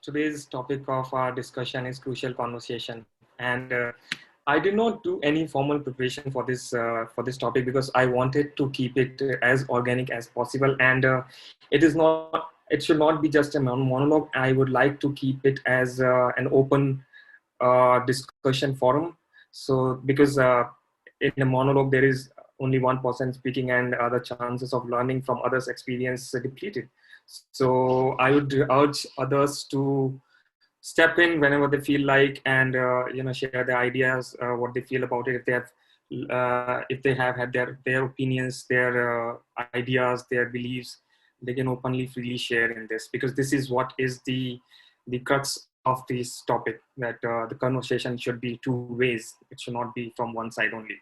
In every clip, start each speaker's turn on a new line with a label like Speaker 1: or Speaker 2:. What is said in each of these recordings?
Speaker 1: Today's topic of our discussion is crucial conversation, and I did not do any formal preparation for this topic because I wanted to keep it as organic as possible, and it is not. It should not be just a monologue. I would like to keep it as an open discussion forum. So because in a monologue there is only one person speaking, and the chances of learning from others' experience depleted. So I would urge others to step in whenever they feel like, and share their ideas, what they feel about it. If they have had their opinions, their ideas, their beliefs, they can openly freely share in this, because this is what is the crux of this topic, that the conversation should be two ways. It should not be from one side only.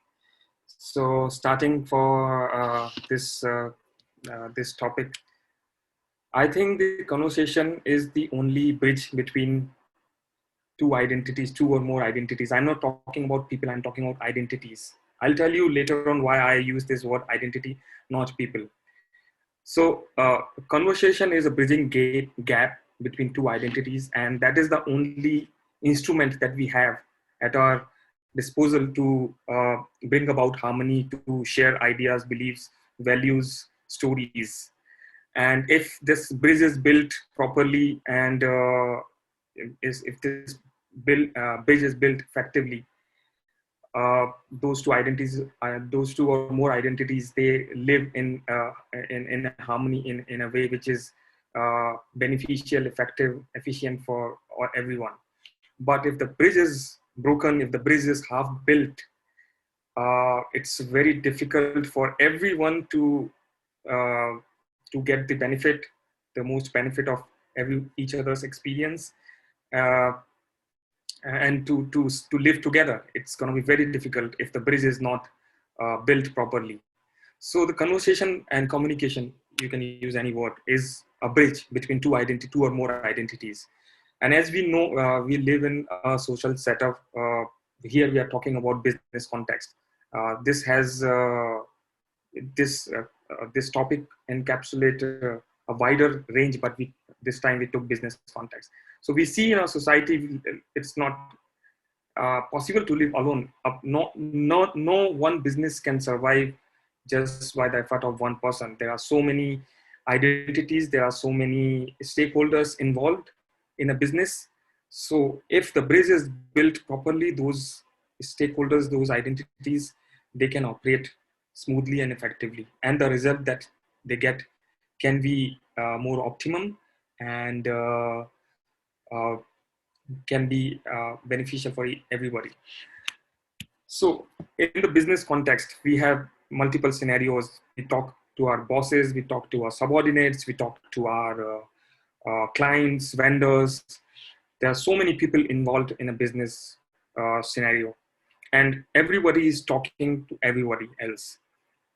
Speaker 1: So starting for this topic, I think the conversation is the only bridge between two identities, two or more identities. I'm not talking about people, I'm talking about identities. I'll tell you later on why I use this word identity, not people. So conversation is a bridging gap between two identities, and that is the only instrument that we have at our disposal to bring about harmony, to share ideas, beliefs, values, stories. And if this bridge is built properly, and if this bridge is built effectively, those two identities, those two or more identities, they live in harmony, in a way which is beneficial, effective, efficient for everyone. But if the bridge is broken, if the bridge is half built, it's very difficult for everyone to get the benefit, the most benefit of each other's experience, uh, and to live together. It's going to be very difficult if the bridge is not built properly. So the conversation and communication, you can use any word, is a bridge between two or more identities. And as we know, we live in a social setup. Here we are talking about business context. This has this topic encapsulate a wider range, but this time we took business context. So we see in our society, it's not possible to live alone. No one business can survive just by the effort of one person. There are so many identities, there are so many stakeholders involved in a business. So if the bridge is built properly, those stakeholders, those identities, they can operate smoothly and effectively, and the result that they get can be more optimum, and uh, can be beneficial for everybody. So in the business context, we have multiple scenarios. We talk to our bosses, we talk to our subordinates, we talk to our clients, vendors. There are so many people involved in a business scenario, and everybody is talking to everybody else.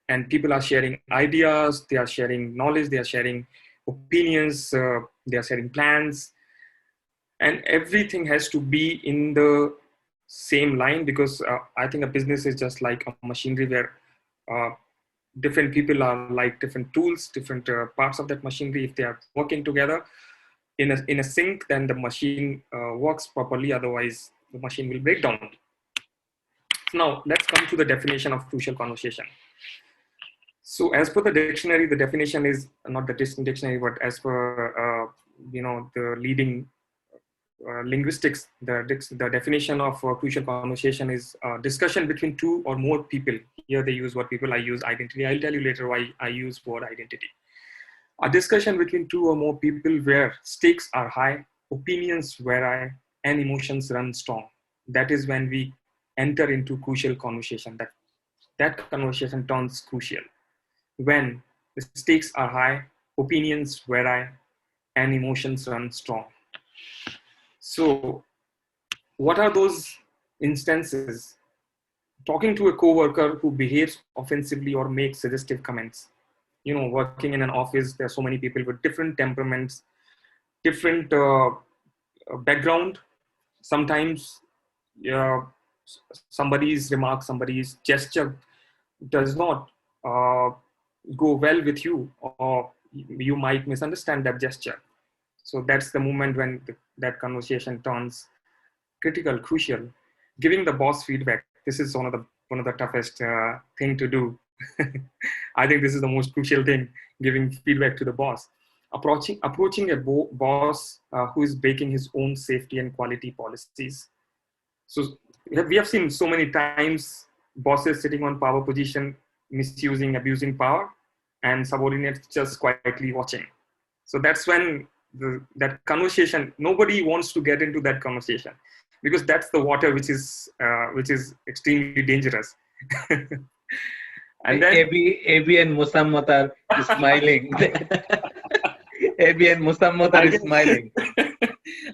Speaker 1: And people are sharing ideas, they are sharing knowledge, they are sharing opinions, they are sharing plans, and everything has to be in the same line, because I think a business is just like a machinery where uh, different people are like different tools, different parts of that machinery. If they are working together in a sync, then the machine works properly. Otherwise, the machine will break down. So now let's come to the definition of crucial conversation. So as per the dictionary, the definition is not the dictionary, but as per the leading linguistics, the definition of crucial conversation is discussion between two or more people. Here they use word people, I use identity. I'll tell you later why I use word identity. A discussion between two or more people where stakes are high, opinions vary, and emotions run strong. That is when we enter into crucial conversation. That conversation turns crucial when the stakes are high, opinions vary, and emotions run strong. So what are those instances? Talking to a coworker who behaves offensively or makes suggestive comments. Working in an office, there are so many people with different temperaments, different background. Sometimes uh, somebody's remark, somebody's gesture does not go well with you, or you might misunderstand that gesture. So that's the moment when that conversation turns critical, crucial. Giving the boss feedback. This is one of the toughest thing to do. I think this is the most crucial thing, giving feedback to the boss. Approaching a boss who is breaking his own safety and quality policies. So we have seen so many times bosses sitting on power position, misusing, abusing power, and subordinates just quietly watching. So that's when that conversation, nobody wants to get into that conversation, because that's the water which is extremely dangerous. And then
Speaker 2: AB and Musammat are smiling. AB and Musammat
Speaker 1: I
Speaker 2: are
Speaker 1: guess,
Speaker 2: smiling.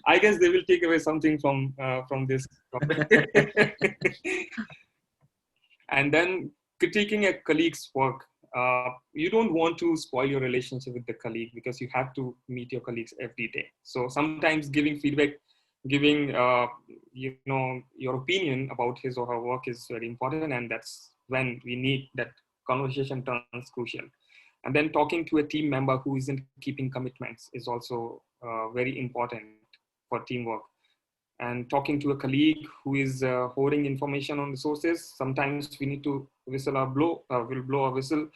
Speaker 1: I guess they will take away something from this. And then critiquing a colleague's work. You don't want to spoil your relationship with the colleague, because you have to meet your colleagues every day. So sometimes giving feedback, giving your opinion about his or her work is very important, and that's when we need that conversation turns crucial. And then talking to a team member who isn't keeping commitments is also very important for teamwork. And talking to a colleague who is hoarding information on resources, sometimes we need to blow a whistle.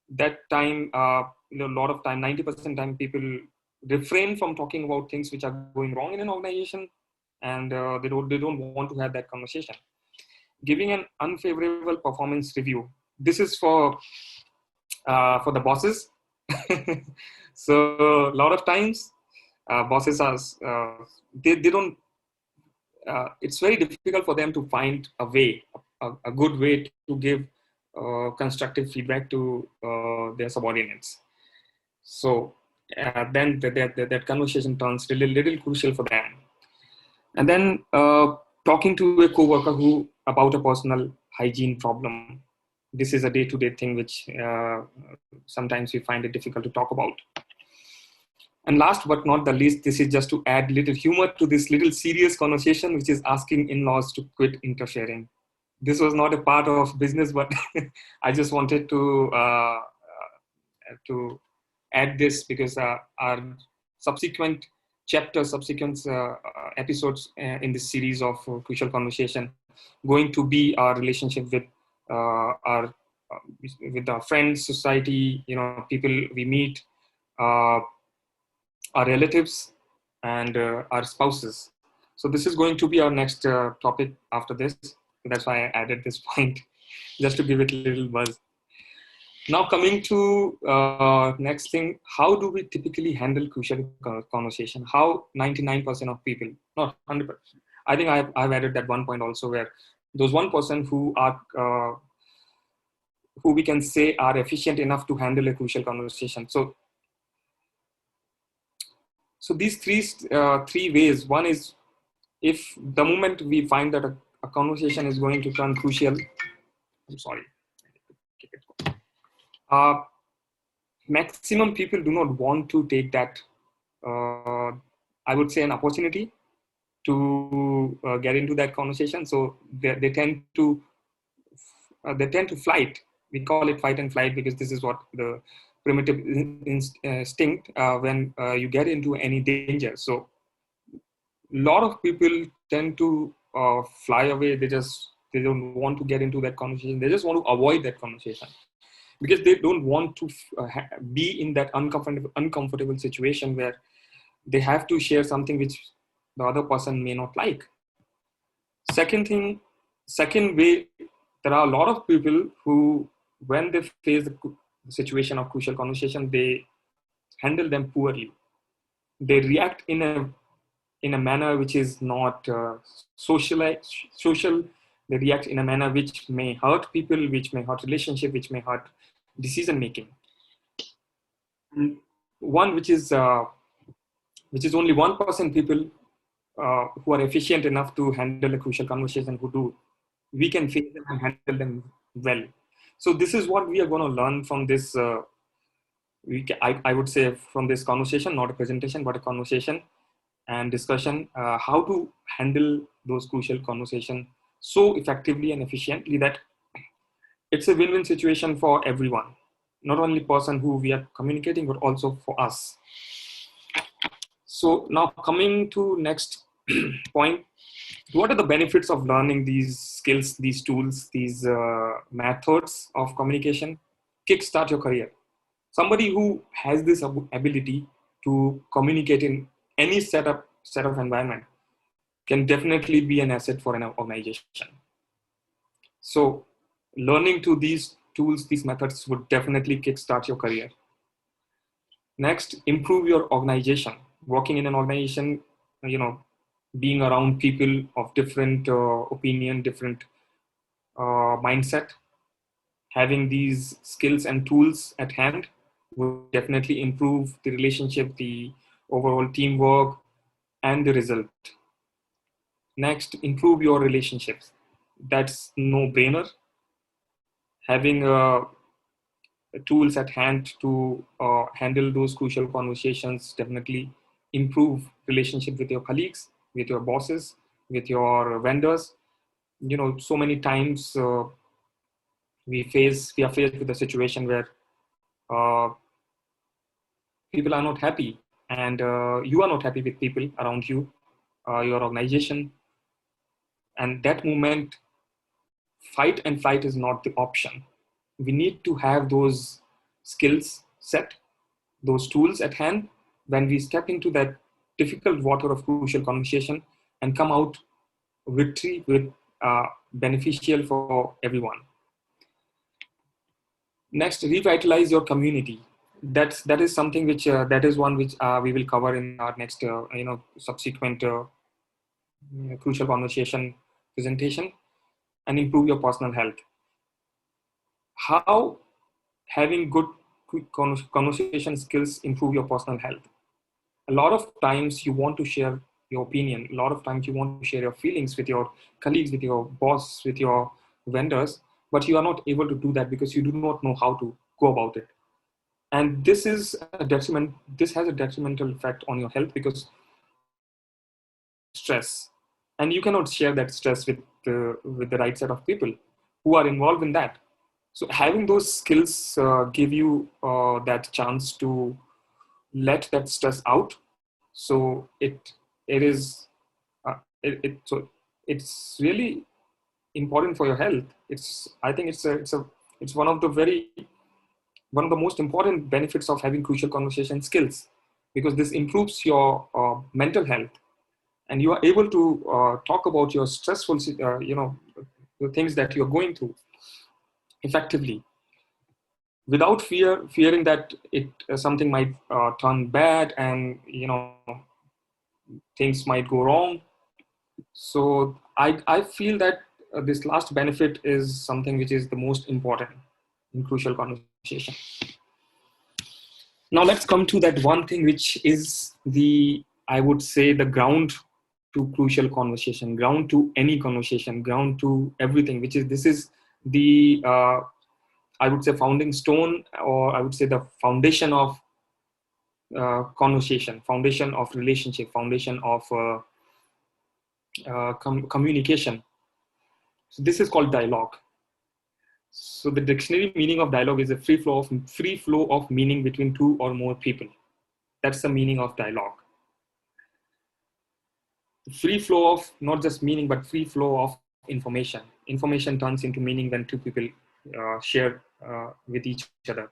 Speaker 1: That time, a lot of time, 90% time, people refrain from talking about things which are going wrong in an organization, and they don't want to have that conversation. Giving an unfavorable performance review. This is for the bosses. So a lot of times, bosses are they don't. It's very difficult for them to find a good way to give constructive feedback to their subordinates. So then that conversation turns little crucial for them. And then talking to a coworker who about a personal hygiene problem. This is a day-to-day thing which sometimes we find it difficult to talk about. And last but not the least, this is just to add little humor to this little serious conversation, which is asking in-laws to quit interfering. This was not a part of business, but I just wanted to add this, because our subsequent episodes in this series of crucial conversation going to be our relationship with our friends, society, people we meet, our relatives, and our spouses. So this is going to be our next topic after this. That's why I added this point, just to give it a little buzz. Now coming to next thing, how do we typically handle crucial conversation? How 99% of people, not 100%, I think I've added that one point also, where those 1% who are who we can say are efficient enough to handle a crucial conversation. So these three ways. One is, if the moment we find that a conversation is going to turn crucial, I'm sorry, maximum people do not want to take that, I would say, an opportunity to get into that conversation. So they tend to flight. We call it fight and flight, because this is what the primitive instinct when you get into any danger. So a lot of people tend to fly away. They don't want to get into that conversation. They just want to avoid that conversation, because they don't want to be in that uncomfortable situation where they have to share something which the other person may not like. Second way, there are a lot of people who, when they face the situation of crucial conversation, they handle them poorly. They react in a manner which is not social. They react in a manner which may hurt people, which may hurt relationship, which may hurt decision making. One which is only 1% people who are efficient enough to handle a crucial conversation, we can face them and handle them well. So this is what we are going to learn from this. I would say from this conversation, not a presentation, but a conversation and discussion, how to handle those crucial conversations so effectively and efficiently that it's a win-win situation for everyone, not only person who we are communicating, but also for us. So now coming to next point, what are the benefits of learning these skills, these tools, these methods of communication? Kickstart your career. Somebody who has this ability to communicate in any set of environment can definitely be an asset for an organization. So learning to these tools, these methods would definitely kickstart your career. Next, improve your organization. Working in an organization, you know, being around people of different opinion, different mindset, having these skills and tools at hand will definitely improve the relationship, the overall teamwork, and the result. Next, improve your relationships. That's no brainer. Having tools at hand to handle those crucial conversations definitely improve relationship with your colleagues, with your bosses, with your vendors. You know, so many times we are faced with a situation where uh, people are not happy, and you are not happy with people around you, your organization, and that moment, fight and flight is not the option. We need to have those skills set, those tools at hand when we step into that difficult water of crucial conversation and come out victory with beneficial for everyone. Next, revitalize your community. That is something which that is one which we will cover in our next subsequent crucial conversation presentation. And improve your personal health. How having good conversation skills improve your personal health? A lot of times you want to share your opinion. A lot of times you want to share your feelings with your colleagues, with your boss, with your vendors, but you are not able to do that because you do not know how to go about it. And this is a detriment. This has a detrimental effect on your health because stress, and you cannot share that stress with the right set of people who are involved in that. So having those skills give you that chance to let that stress out. So it is so it's really important for your health. It's I think it's one of the most important benefits of having crucial conversation skills, because this improves your mental health, and you are able to talk about your stressful the things that you're going through effectively without fearing that it something might turn bad, and things might go wrong. So I feel that this last benefit is something which is the most important in crucial conversation. Now let's come to that one thing which is the, I would say, the ground to crucial conversation, ground to any conversation, ground to everything, which is, this is the I would say founding stone, or I would say the foundation of conversation, foundation of relationship, foundation of communication. So this is called dialogue. So the dictionary meaning of dialogue is a free flow of meaning between two or more people. That's the meaning of dialogue. Free flow of not just meaning, but free flow of information. Information turns into meaning when two people share with each other.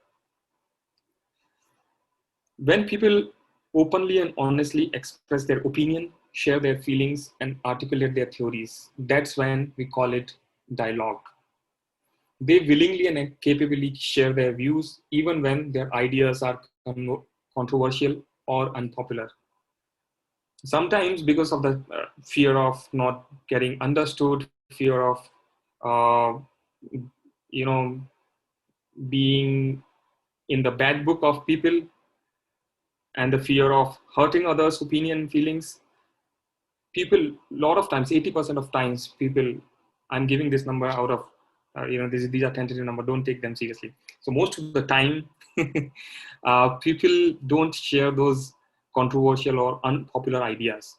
Speaker 1: When people openly and honestly express their opinion, share their feelings, and articulate their theories, that's when we call it dialogue. They willingly and capably share their views, even when their ideas are controversial or unpopular. Sometimes because of the fear of not getting understood, fear of uh, you know being in the bad book of people, and the fear of hurting others' opinion and feelings, people, a lot of times, 80% of times, people, I'm giving this number out of these are tentative number, don't take them seriously. So most of the time people don't share those controversial or unpopular ideas.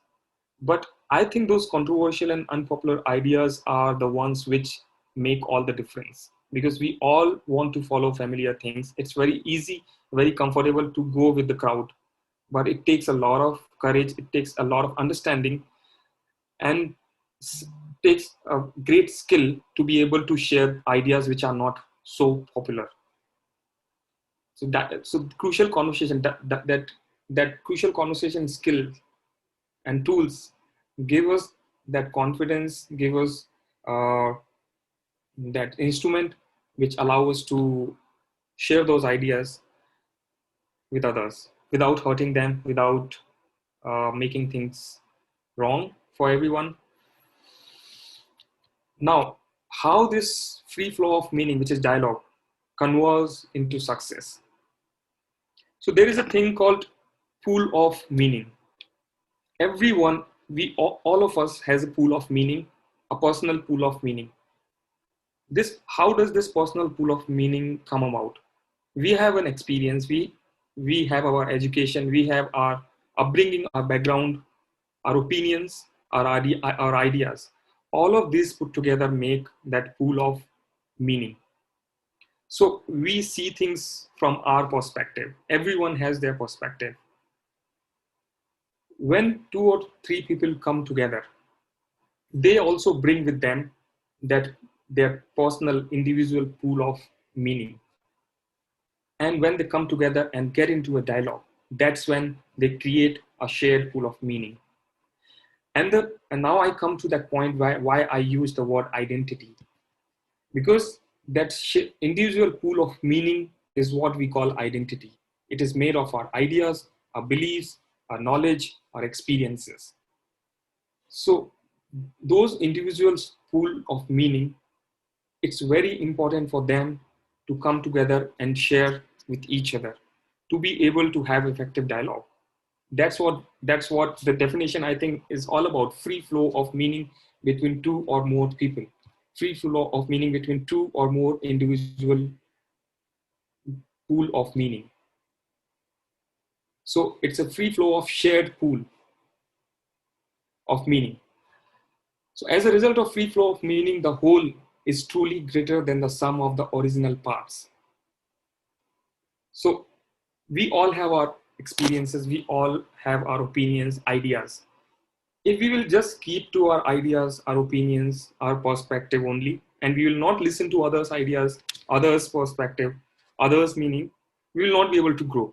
Speaker 1: But I think those controversial and unpopular ideas are the ones which make all the difference, because we all want to follow familiar things. It's very easy, very comfortable to go with the crowd, but it takes a lot of courage, it takes a lot of understanding, and takes a great skill to be able to share ideas which are not so popular. So crucial conversation, that crucial conversation skill and tools give us that confidence, give us uh, that instrument which allow us to share those ideas with others without hurting them, without making things wrong for everyone. Now, how this free flow of meaning, which is dialogue, converts into success. So there is a thing called pool of meaning. Everyone, all of us has a pool of meaning, a personal pool of meaning. How does this personal pool of meaning come about? We have an experience, we have our education, we have our upbringing, our background, our opinions, our ideas. All of these put together make that pool of meaning. So we see things from our perspective. Everyone has their perspective. When 2 or 3 people come together, they also bring with them that their personal individual pool of meaning. And when they come together and get into a dialogue, that's when they create a shared pool of meaning. And now I come to that point why I use the word identity. Because that individual pool of meaning is what we call identity. It is made of our ideas, our beliefs, our knowledge, our experiences. So those individuals' pool of meaning, it's very important for them to come together and share with each other, to be able to have effective dialogue. That's what the definition, I think, is all about: free flow of meaning between 2 or more people, free flow of meaning between 2 or more individual pool of meaning. So it's a free flow of shared pool of meaning. So as a result of free flow of meaning, the whole is truly greater than the sum of the original parts. So we all have our experiences, we all have our opinions, ideas. If we will just keep to our ideas, our opinions, our perspective only, and we will not listen to others' ideas, others' perspective, others' meaning, we will not be able to grow.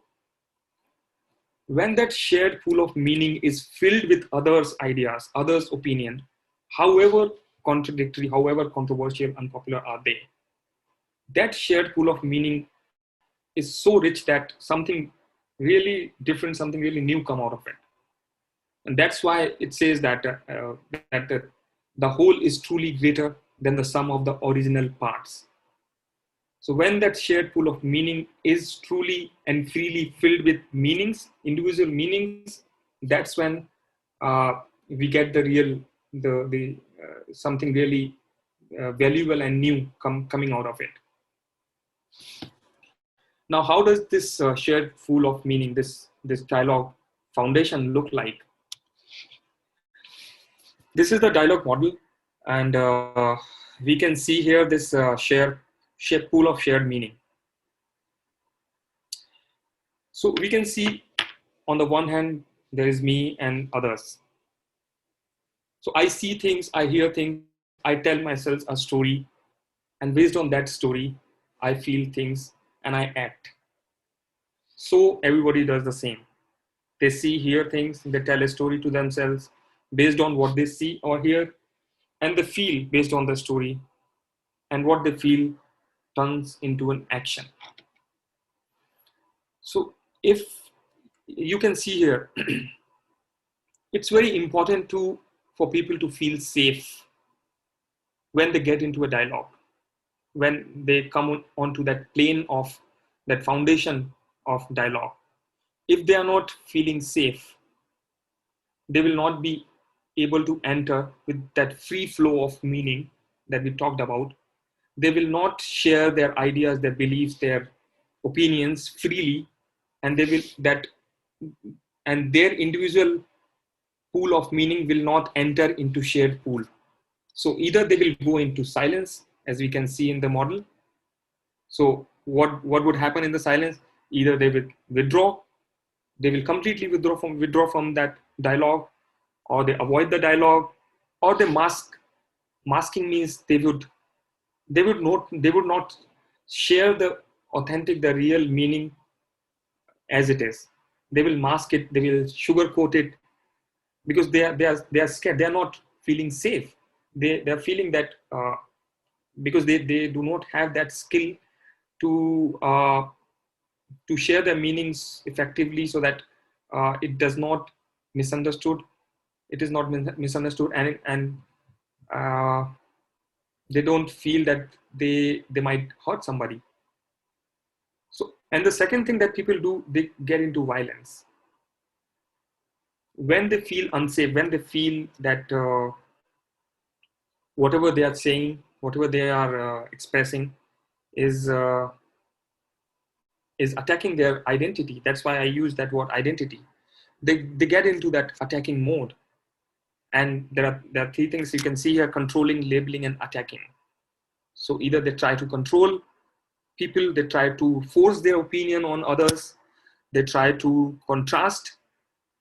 Speaker 1: When that shared pool of meaning is filled with others' ideas, others' opinion, however contradictory, however controversial, unpopular are they, that shared pool of meaning is so rich that something really different, something really new come out of it. And that's why it says that the whole is truly greater than the sum of the original parts. So when that shared pool of meaning is truly and freely filled with meanings, individual meanings, that's when we get the real, something really valuable and new coming out of it. Now, how does this shared pool of meaning, this dialogue foundation look like? This is the dialogue model, and we can see here this shared pool of shared meaning. So we can see on the one hand, there is me and others. So I see things, I hear things, I tell myself a story, and based on that story, I feel things and I act. So everybody does the same. They see, hear things, they tell a story to themselves based on what they see or hear, and they feel based on the story, and what they feel turns into an action. So if you can see here, it's very important for people to feel safe when they get into a dialogue, when they come onto that plane of that foundation of dialogue. If they are not feeling safe, they will not be able to enter with that free flow of meaning that we talked about. They will not share their ideas, their beliefs, their opinions freely, and their individual pool of meaning will not enter into shared pool. So either they will go into silence, as we can see in the model. So what would happen in the silence? Either they will withdraw, They will completely withdraw from that dialogue, or they avoid the dialogue, or they mask. Masking means they would not share the authentic, the real meaning as it is. They will mask it, they will sugarcoat it, because they are scared. They are not feeling safe. They are feeling that because they do not have that skill to share their meanings effectively, so that it does not misunderstood. It is not misunderstood, and uh, they don't feel that they might hurt somebody. So, and the second thing that people do, they get into violence when they feel unsafe, when they feel that whatever they are saying, whatever they are expressing is is attacking their identity. That's why I use that word identity. They get into that attacking mode, and there are three things you can see here: controlling, labeling, and attacking. So either they try to control people, they try to force their opinion on others, they try to contrast,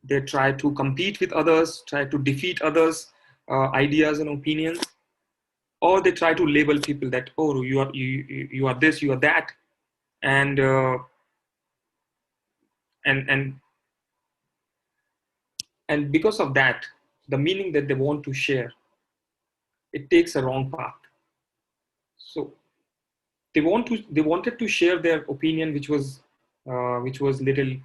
Speaker 1: they try to compete with others, try to defeat others ideas and opinions, or they try to label people that, oh, you are this, you are that, and and and and because of that, the meaning that they want to share, it takes a wrong path. So they wanted to share their opinion, which was little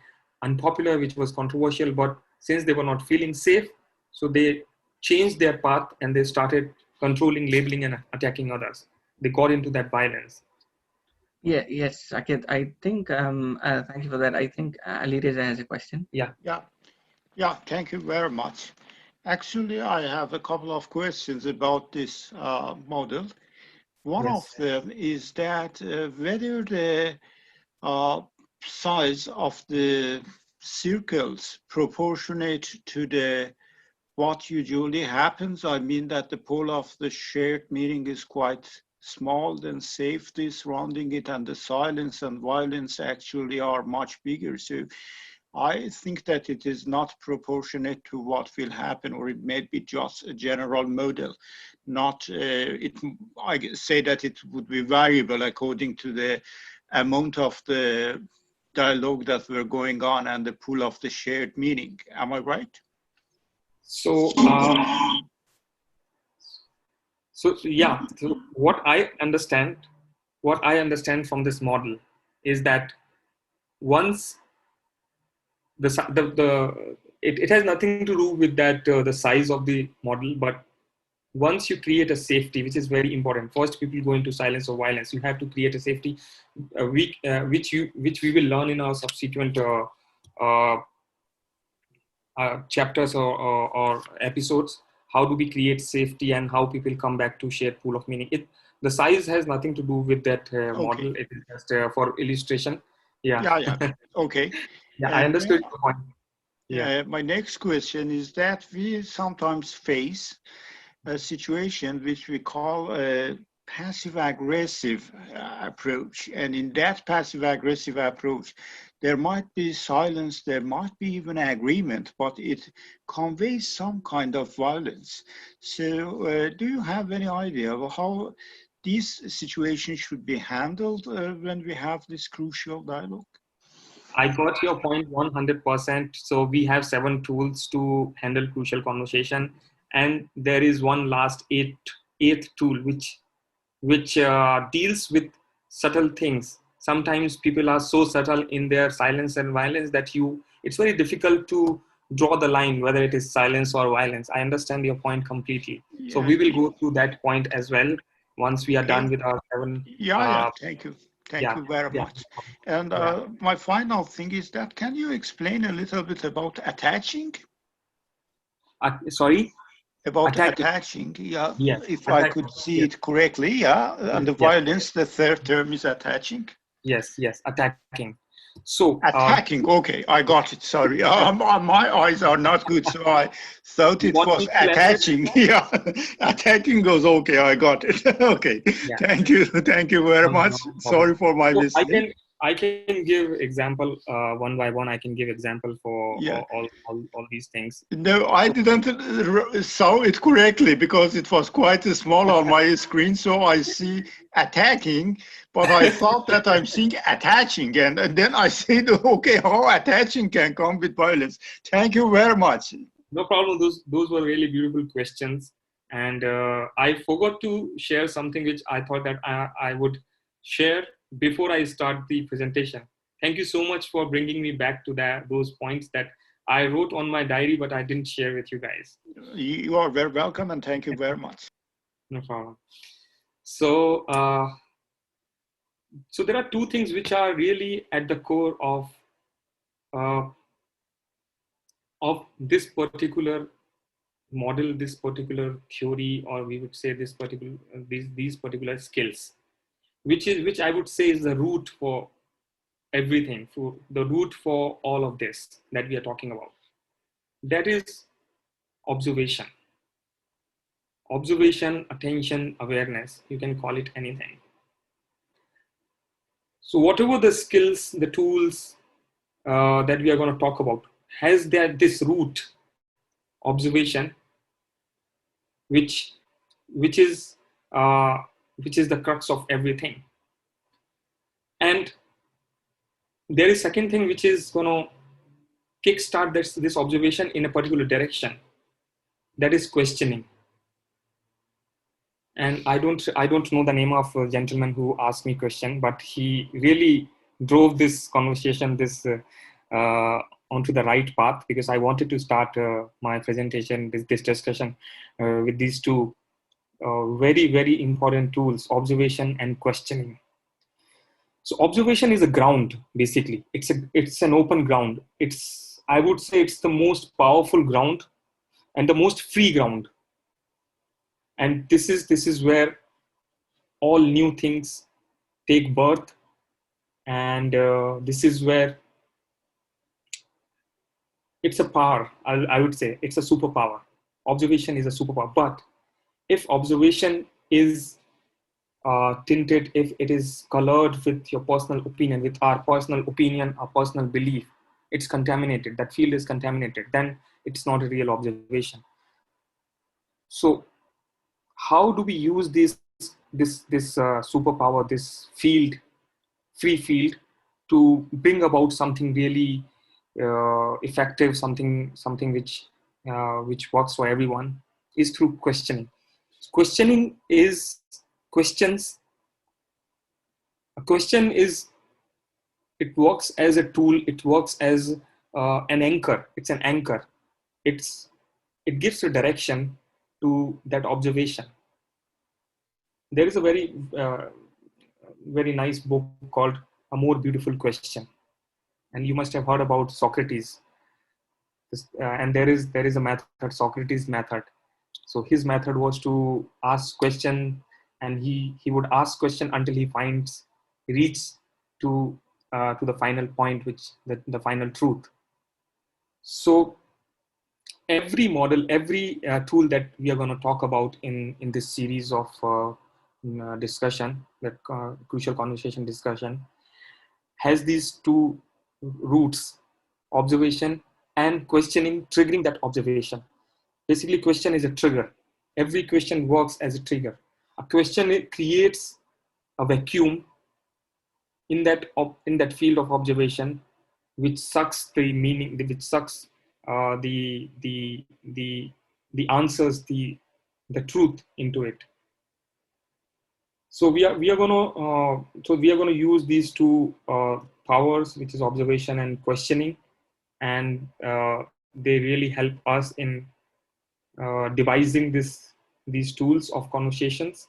Speaker 1: unpopular, which was controversial, but since they were not feeling safe, so they changed their path and they started controlling, labeling, and attacking others. They got into that violence.
Speaker 2: Yeah, yes, Saket. I think thank you for that. I think Ali Reza has a question.
Speaker 1: Yeah.
Speaker 3: Yeah, thank you very much. Actually, I have a couple of questions about this model. One
Speaker 1: Yes.
Speaker 3: of them is that whether the uh, size of the circles proportionate to the what usually happens. I mean that the pole of the shared meaning is quite small, then safety surrounding it and the silence and violence actually are much bigger. So I think that it is not proportionate to what will happen, or it may be just a general model. Not I say that it would be variable according to the amount of the dialogue that were going on and the pool of the shared meaning. Am I right?
Speaker 1: So yeah. So what I understand from this model is that once it has nothing to do with that the size of the model, but once you create a safety, which is very important. First, people go into silence or violence. You have to create a safety, which we will learn in our subsequent uh, chapters or episodes. How do we create safety and how people come back to shared pool of meaning? The size has nothing to do with that model. It is just for illustration. Yeah.
Speaker 3: Okay.
Speaker 1: Yeah, I understood your point. Yeah.
Speaker 3: My next question is that we sometimes face a situation which we call a passive-aggressive approach. And in that passive-aggressive approach, there might be silence, there might be even agreement, but it conveys some kind of violence. So do you have any idea of how these situations should be handled when we have this crucial dialogue?
Speaker 1: I got your point 100%. So we have 7 tools to handle crucial conversation, and there is one last eighth tool which deals with subtle things. Sometimes people are so subtle in their silence and violence that it's very difficult to draw the line whether it is silence or violence. I understand your point completely.
Speaker 3: Yeah.
Speaker 1: So we will go through that point as well once we are done with our 7.
Speaker 3: Thank you. Thank you very much. And my final thing is that, can you explain a little bit about attaching?
Speaker 1: Sorry?
Speaker 3: About attaching, yeah.
Speaker 1: Yes.
Speaker 3: If I could see it correctly, yeah. And the violence, the third term is attaching.
Speaker 1: Yes, attacking. So
Speaker 3: attacking. Okay, I got it. Sorry, my eyes are not good, so I thought it was attaching. Yeah, attacking goes okay. I got it. Okay, thank you very much. Sorry for my mistake.
Speaker 1: I can give example one by one. I can give example for
Speaker 3: Yeah.
Speaker 1: all these things.
Speaker 3: No, I didn't saw it correctly because it was quite small on my screen. So I see attacking, but I thought that I'm seeing attaching. And then I said, okay, how attaching can come with violence? Thank you very much.
Speaker 1: No problem. Those were really beautiful questions. And I forgot to share something which I thought that I would share before I start the presentation. Thank you so much for bringing me back to those points that I wrote on my diary, but I didn't share with you guys.
Speaker 3: You are very welcome, and thank you very much.
Speaker 1: No problem. So, so there are two things which are really at the core of this particular model, this particular theory, or we would say this particular these particular skills, which I would say is the root for everything, for the root for all of this that we are talking about. That is observation. Observation, attention, awareness, you can call it anything. So whatever the skills, the tools that we are going to talk about, has this root, observation, which is the crux of everything. And there is second thing which is going to kickstart this observation in a particular direction. That is questioning. And I don't know the name of a gentleman who asked me question, but he really drove this conversation onto the right path, because I wanted to start my presentation, this discussion with these two very, very important tools, observation and questioning. So observation is a ground, basically. It's an open ground. I would say it's the most powerful ground and the most free ground. And this is where all new things take birth. And this is where it's a power. I would say it's a superpower. Observation is a superpower. But if observation is tinted, if it is colored with your personal opinion, with our personal opinion, our personal belief, it's contaminated. That field is contaminated. Then it's not a real observation. So, how do we use this superpower, this field, free field, to bring about something really effective, something which works for everyone? Is through questioning. Questioning is questions. A question is, it works as a tool. It works as an anchor. It's an anchor. It gives a direction to that observation. There is a very very nice book called A More Beautiful Question, and you must have heard about Socrates. And there is a method, Socrates method. So his method was to ask question, and he would ask question until he reaches to the final point, which the final truth. So every model, every tool that we are going to talk about in this series of discussion, that crucial conversation discussion, has these two roots: observation and questioning, triggering that observation. Basically, question is a trigger. Every question works as a trigger. A question, it creates a vacuum in that field of observation, which sucks the meaning, which sucks the answers, the truth into it. So we are going to use these two powers, which is observation and questioning, and they really help us in devising these tools of conversations.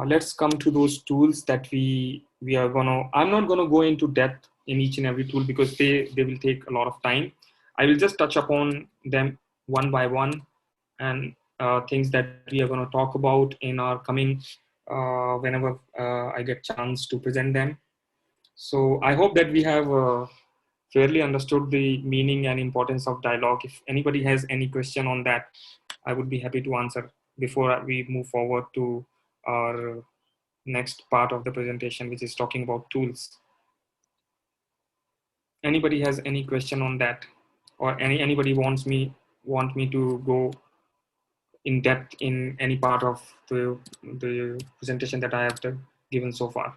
Speaker 1: Let's come to those tools that we are I'm not gonna go into depth in each and every tool, because they will take a lot of time. I will just touch upon them one by one, and things that we are going to talk about in our coming whenever I get chance to present them. So I hope that we have fairly understood the meaning and importance of dialogue. If anybody has any question on that, I would be happy to answer before we move forward to our next part of the presentation, which is talking about tools. Anybody has any question on that, or anybody want me to go in depth in any part of the presentation that I have given so far?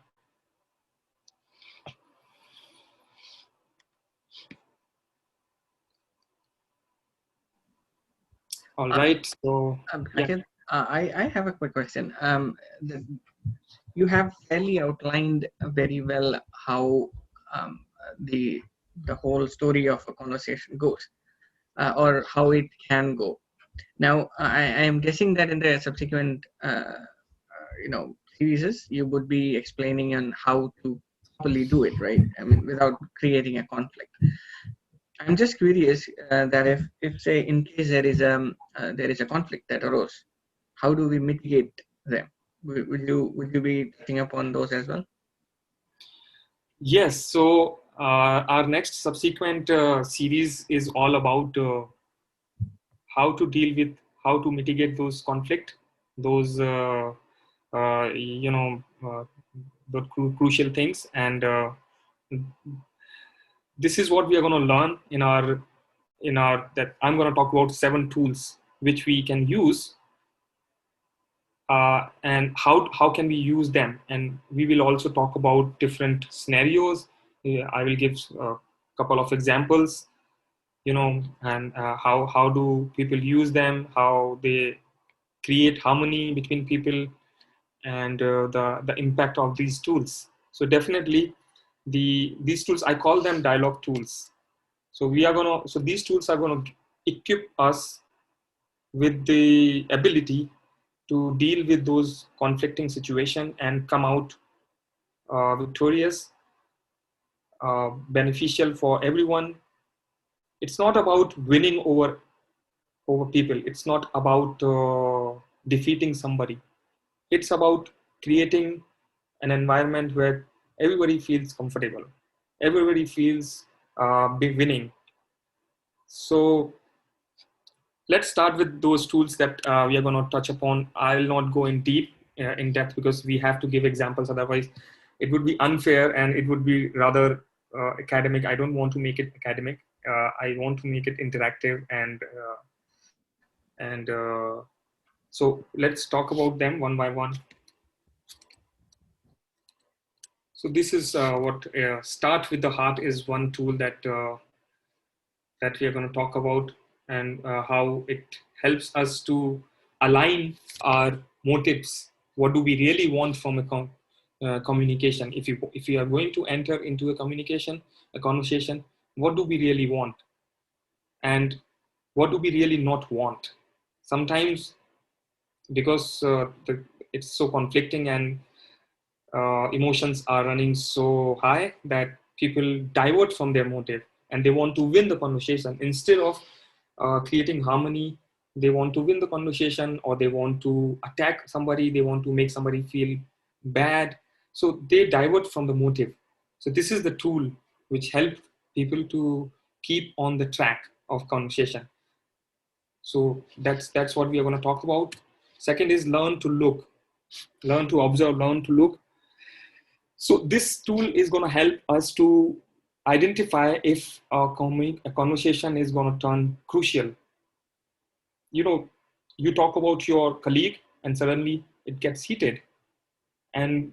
Speaker 1: All right. So yeah.
Speaker 2: I have a quick question. You have fairly outlined very well how the whole story of a conversation goes, or how it can go. Now, I am guessing that in the subsequent, series, you would be explaining on how to properly do it, right? I mean, without creating a conflict. I'm just curious that if say in case there is a conflict that arose, how do we mitigate them? Would you be touching upon those as well?
Speaker 1: Yes. So our next subsequent series is all about how to deal with, how to mitigate those conflict, those the crucial things, and this is what we are going to learn in our that I'm going to talk about 7 tools which we can use, and how can we use them, and we will also talk about different scenarios. I will give a couple of examples, and how do people use them, how they create harmony between people, and the impact of these tools. So definitely these tools, I call them dialogue tools. So these tools are going to equip us with the ability to deal with those conflicting situations and come out victorious, beneficial for everyone. It's not about winning over people. It's not about defeating somebody. It's about creating an environment where everybody feels comfortable, everybody feels winning. So let's start with those tools that we are going to touch upon. I'll not go in depth because we have to give examples, otherwise it would be unfair and it would be rather academic. I don't want to make it academic. I want to make it interactive, and so let's talk about them one by one. So this is what start with the heart is one tool that we are going to talk about, and how it helps us to align our motives. What do we really want from a communication? If you are going to enter into a conversation, what do we really want, and what do we really not want? Sometimes, because it's so conflicting, and emotions are running so high, that people divert from their motive and they want to win the conversation instead of creating harmony. They want to win the conversation, or they want to attack somebody, they want to make somebody feel bad, so they divert from the motive. So this is the tool which helps people to keep on the track of conversation. So that's what we are going to talk about. Second is learn to look, learn to observe, learn to look. So this tool is going to help us to identify if a conversation is going to turn crucial. You talk about your colleague and suddenly it gets heated, and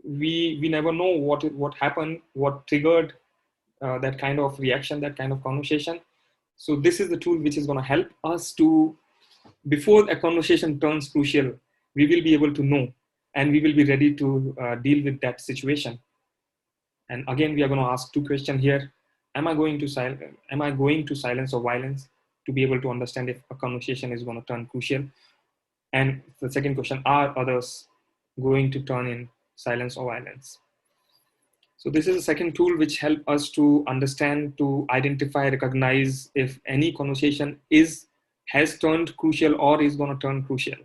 Speaker 1: we never know what happened, what triggered that kind of reaction, that kind of conversation. So this is the tool which is going to help us to, before a conversation turns crucial, we will be able to know, and we will be ready to deal with that situation. And again, we are going to ask 2 questions here. Am I going to silence or violence, to be able to understand if a conversation is going to turn crucial? And the second question, are others going to turn in silence or violence? So this is a second tool which helps us to understand, to identify, recognize if any conversation has turned crucial or is going to turn crucial.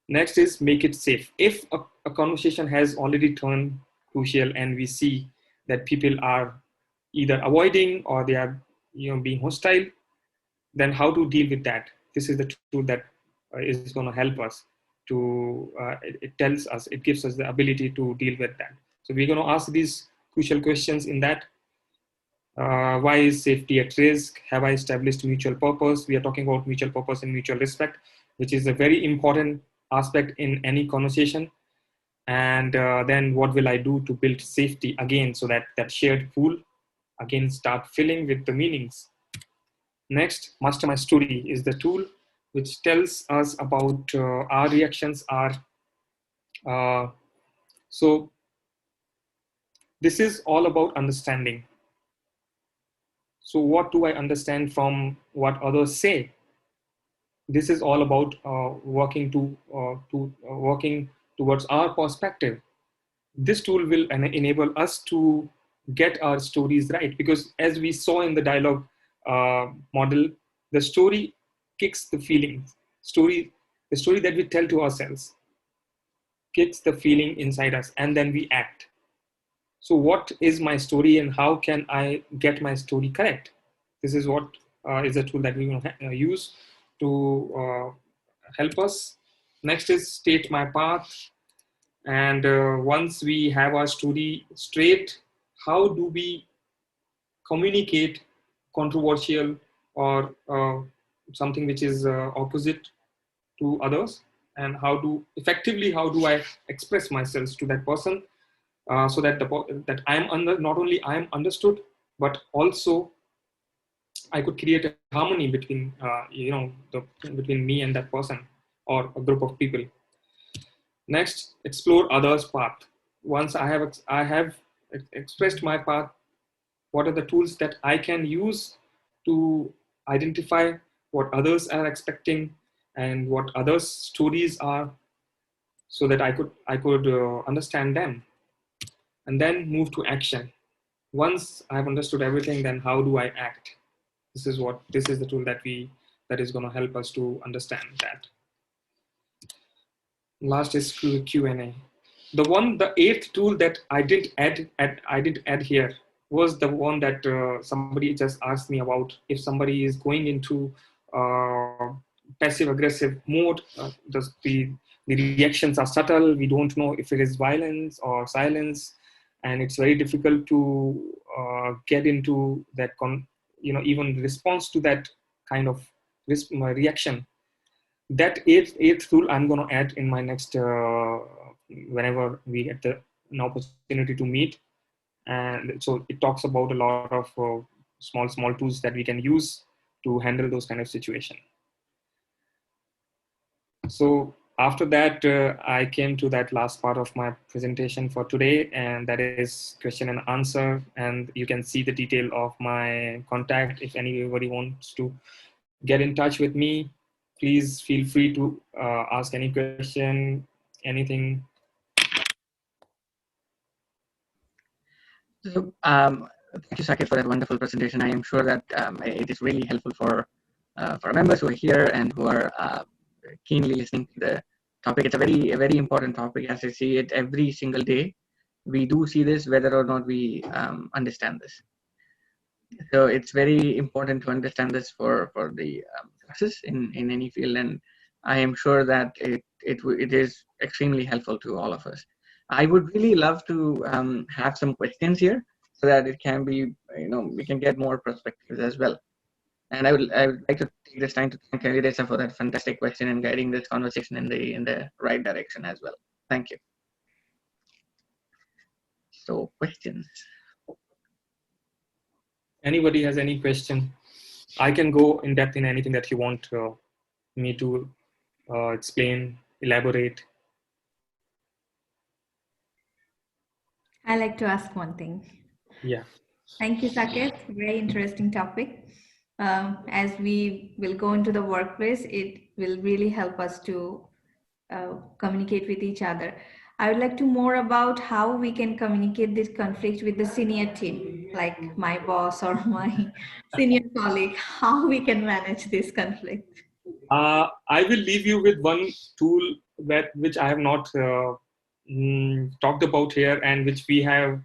Speaker 1: Next is make it safe. If a conversation has already turned crucial and we see that people are either avoiding or they are being hostile, then how to deal with that? This is the tool that is going to help us. it tells us, it gives us the ability to deal with that. So we're going to ask these crucial questions in that. Why is safety at risk? Have I established mutual purpose? We are talking about mutual purpose and mutual respect, which is a very important aspect in any conversation. And then what will I do to build safety again, so that that shared pool again start filling with the meanings. Next, master my story is the tool which tells us about our reactions are. So this is all about understanding. So what do I understand from what others say? This is all about working towards our perspective. This tool will enable us to get our stories right, because as we saw in the dialogue model, the story kicks the feelings. The story that we tell to ourselves kicks the feeling inside us, and then we act. So what is my story, and how can I get my story correct? This is what is a tool that we will use to help us. Next is state my path. And once we have our story straight, how do we communicate controversial or something which is opposite to others? And how do I express myself to that person, so that that I'm not only I am understood, but also I could create a harmony between between me and that person or a group of people. Next, explore others' path. Once I have expressed my path, what are the tools that I can use to identify what others are expecting and what others' stories are, so that I could understand them, and then move to action. Once I've understood everything, then how do I act? This is the tool that is going to help us to understand that. Last is Q&A. The eighth tool that I didn't add here was the one that somebody just asked me about. If somebody is going into passive aggressive mode, the reactions are subtle. We don't know if it is violence or silence, and it's very difficult to get into that even response to that kind of reaction. That eighth tool I'm going to add in my next whenever we get an opportunity to meet. And so it talks about a lot of small tools that we can use to handle those kind of situations. So after that, I came to that last part of my presentation for today, and that is question and answer. And you can see the detail of my contact. If anybody wants to get in touch with me, please feel free to ask any question, anything.
Speaker 2: So, thank you, Saket, for that wonderful presentation. I am sure that it is really helpful for our members who are here and who are keenly listening to the topic. It's a very important topic, as I see it every single day. We do see this whether or not we understand this. So it's very important to understand this for the success in any field, and I am sure that it is extremely helpful to all of us. I would really love to have some questions here, so that it can be, we can get more perspectives as well. And I would like to take this time to thank Elisa for that fantastic question and guiding this conversation in the right direction as well. Thank you. So, questions.
Speaker 1: Anybody has any question? I can go in depth in anything that you want me to explain, elaborate.
Speaker 4: I like to ask one thing.
Speaker 1: Yeah.
Speaker 4: Thank you, Saket. Very interesting topic. As we will go into the workplace, it will really help us to communicate with each other. I would like to more about how we can communicate this conflict with the senior team, like my boss or my senior colleague, how we can manage this conflict.
Speaker 1: I will leave you with one tool which I have not talked about here, and which we have,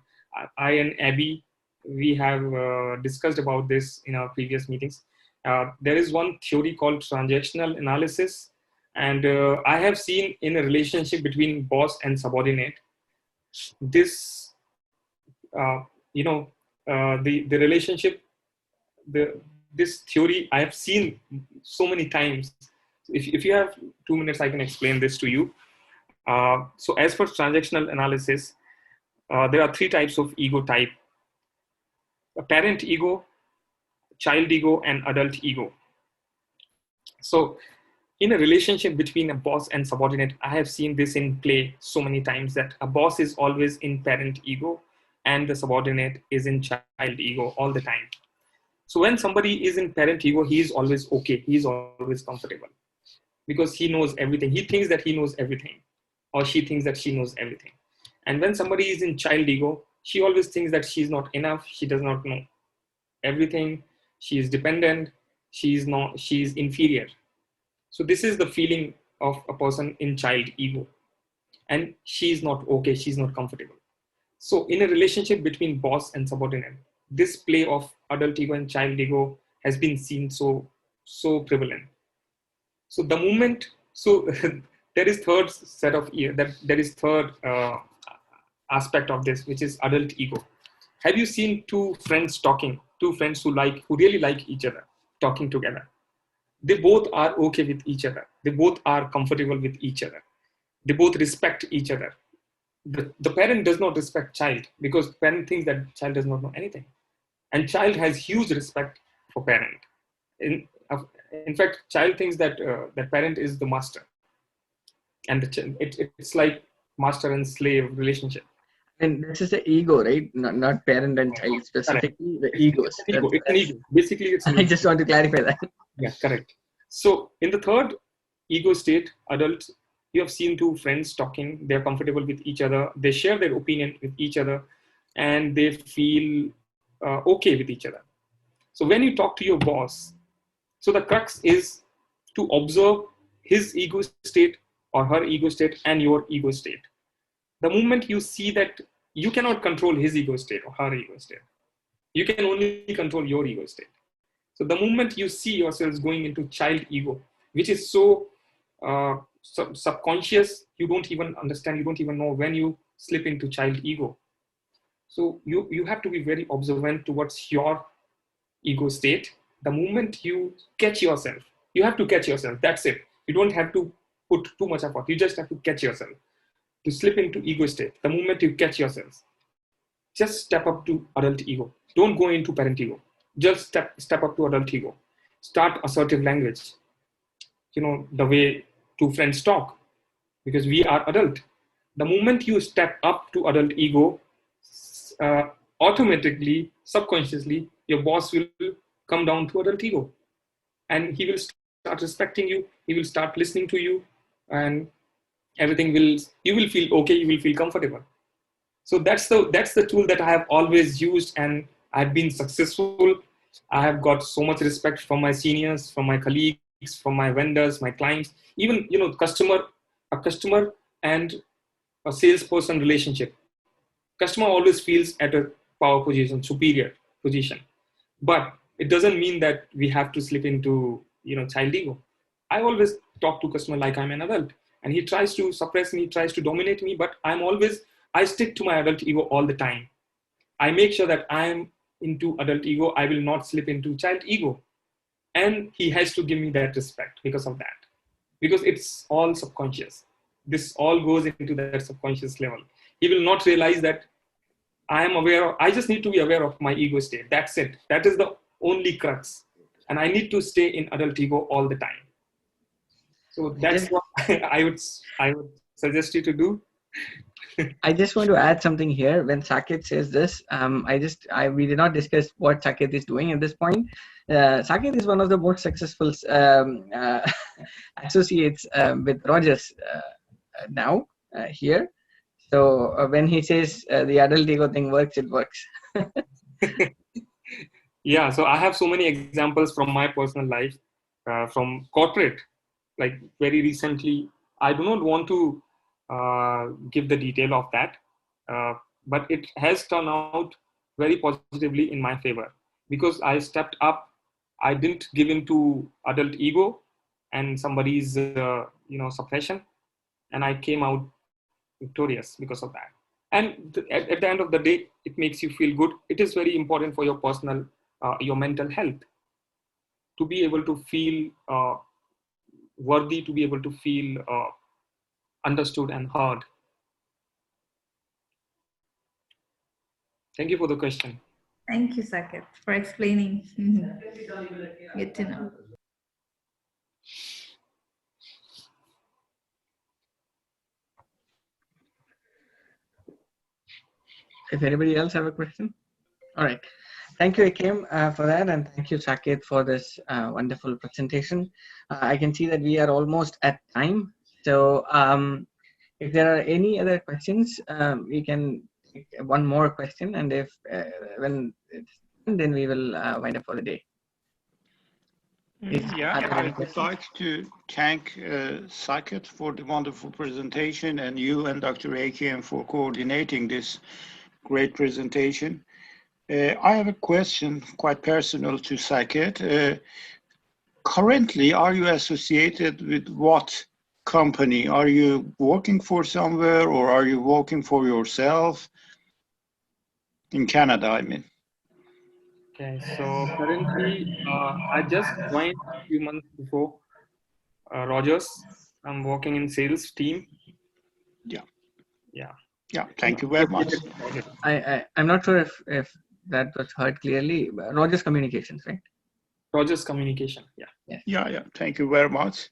Speaker 1: I and Abby, we have discussed about this in our previous meetings. There is one theory called transactional analysis, And I have seen in a relationship between boss and subordinate, this, you know, the relationship, this theory I have seen so many times. If you have 2 minutes, I can explain this to you. So as for transactional analysis, there are 3 types of ego type: a parent ego, child ego, and adult ego. So in a relationship between a boss and subordinate, I have seen this in play so many times, that a boss is always in parent ego and the subordinate is in child ego all the time. So when somebody is in parent ego, he is always okay. He is always comfortable because he knows everything. He thinks that he knows everything, or she thinks that she knows everything. And when somebody is in child ego, she always thinks that she's not enough. She does not know everything. She is dependent. She is inferior. So this is the feeling of a person in child ego. And she's not okay. She's not comfortable. So in a relationship between boss and subordinate, this play of adult ego and child ego has been seen so prevalent. So the moment, so there is third set of that there is third aspect of this, which is adult ego. Have you seen 2 friends talking, 2 friends who really like each other, talking together? They both are okay with each other. They both are comfortable with each other. They both respect each other. The parent does not respect child because parent thinks that child does not know anything. And child has huge respect for parent. In fact, child thinks that that parent is the master. And it's like master and slave relationship.
Speaker 2: And this is the ego, right? Not parent and child, specifically the egos.
Speaker 1: It's an ego. Basically, it's an
Speaker 2: I
Speaker 1: ego.
Speaker 2: just want to clarify that.
Speaker 1: Yeah, correct. So in the third ego state, adults, you have seen 2 friends talking. They're comfortable with each other. They share their opinion with each other, and they feel okay with each other. So when you talk to your boss, so the crux is to observe his ego state or her ego state and your ego state. The moment you see that you cannot control his ego state or her ego state, you can only control your ego state. So the moment you see yourselves going into child ego, which is so subconscious, you don't even understand, you don't even know when you slip into child ego. So you have to be very observant towards your ego state. The moment you catch yourself, you have to catch yourself. That's it. You don't have to put too much effort. You just have to catch yourself to slip into ego state. The moment you catch yourself, just step up to adult ego. Don't go into parent ego. Just step up to adult ego. Start assertive language. You know, the way 2 friends talk, because we are adult. The moment you step up to adult ego, automatically, subconsciously, your boss will come down to adult ego, and he will start respecting you. He will start listening to you, and you will feel okay. You will feel comfortable. So that's the tool that I have always used, and I've been successful. I have got so much respect from my seniors, from my colleagues, from my vendors, my clients, even, you know, a customer and a salesperson relationship. Customer always feels at a power position, superior position, but it doesn't mean that we have to slip into, you know, child ego. I always talk to customer like I'm an adult, and he tries to suppress me, tries to dominate me, but I stick to my adult ego all the time. I make sure that I'm into adult ego. I will not slip into child ego. And he has to give me that respect because of that. Because it's all subconscious. This all goes into that subconscious level. He will not realize that I just need to be aware of my ego state. That's it. That is the only crux. And I need to stay in adult ego all the time. So that's what I would suggest you to do.
Speaker 2: I just want to add something here. When Saket says this, we did not discuss what Saket is doing at this point. Saket is one of the most successful associates with Rogers now here. So when he says the adult ego thing works, it works.
Speaker 1: Yeah, so I have so many examples from my personal life, from corporate. Like very recently, I do not want to give the detail of that, but it has turned out very positively in my favor because I stepped up. I didn't give in to adult ego and somebody's suppression, and I came out victorious because of that. And at the end of the day, it makes you feel good. It is very important for your personal, your mental health, to be able to feel worthy, to be able to feel understood and heard. Thank you for the question.
Speaker 4: Thank you, Saket, for explaining. Good to know.
Speaker 2: If anybody else have a question? All right. Thank you, Akim, for that, and thank you, Saket, for this wonderful presentation. I can see that we are almost at time. So if there are any other questions, we can take one more question, and if when it's done, then we will wind up for the day.
Speaker 3: Yeah, I would like to thank Saket for the wonderful presentation, and you and Dr. Akim for coordinating this great presentation. I have a question quite personal to Saket. Currently, are you associated with what company? Are you working for somewhere, or are you working for yourself? In Canada, I mean.
Speaker 1: Okay, so currently I just joined a few months before Rogers. I'm working in sales team.
Speaker 3: Yeah, thank you very much.
Speaker 2: I'm not sure if that was heard clearly. Rogers Communications, right?
Speaker 1: Rogers Communication, yeah.
Speaker 3: Yeah, thank you very much.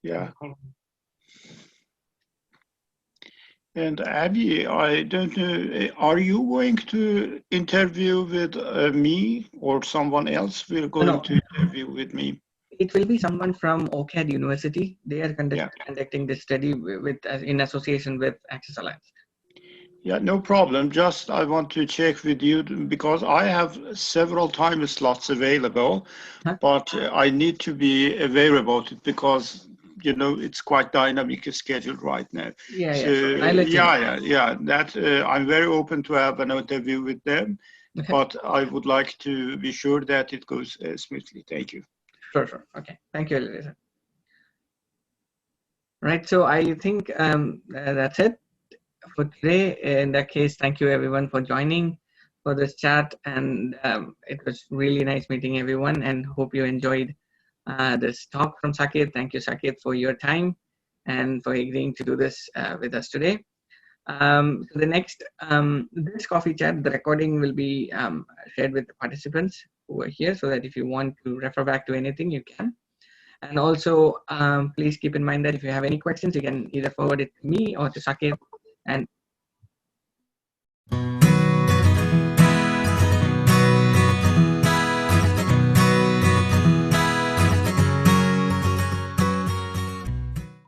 Speaker 3: Yeah. And Abby, I don't know, are you going to interview with me, or someone else will going to interview with me?
Speaker 2: It will be someone from OCAD University. They are conducting this study in association with Access Alliance.
Speaker 3: Yeah, no problem. Just I want to check with you because I have several time slots available, but I need to be aware about it because it's quite dynamic schedule right now.
Speaker 2: Yeah,
Speaker 3: so,
Speaker 2: yeah.
Speaker 3: That I'm very open to have an interview with them, but I would like to be sure that it goes smoothly. Thank you.
Speaker 2: Sure. Okay. Thank you, Elisa. Right. So I think that's it for today. In that case, thank you everyone for joining for this chat, and it was really nice meeting everyone, and hope you enjoyed this talk from Saket. Thank you, Saket, for your time and for agreeing to do this with us today. So the next this coffee chat, the recording will be shared with the participants who are here, so that if you want to refer back to anything, you can. And also please keep in mind that if you have any questions, you can either forward it to me or to Saket, and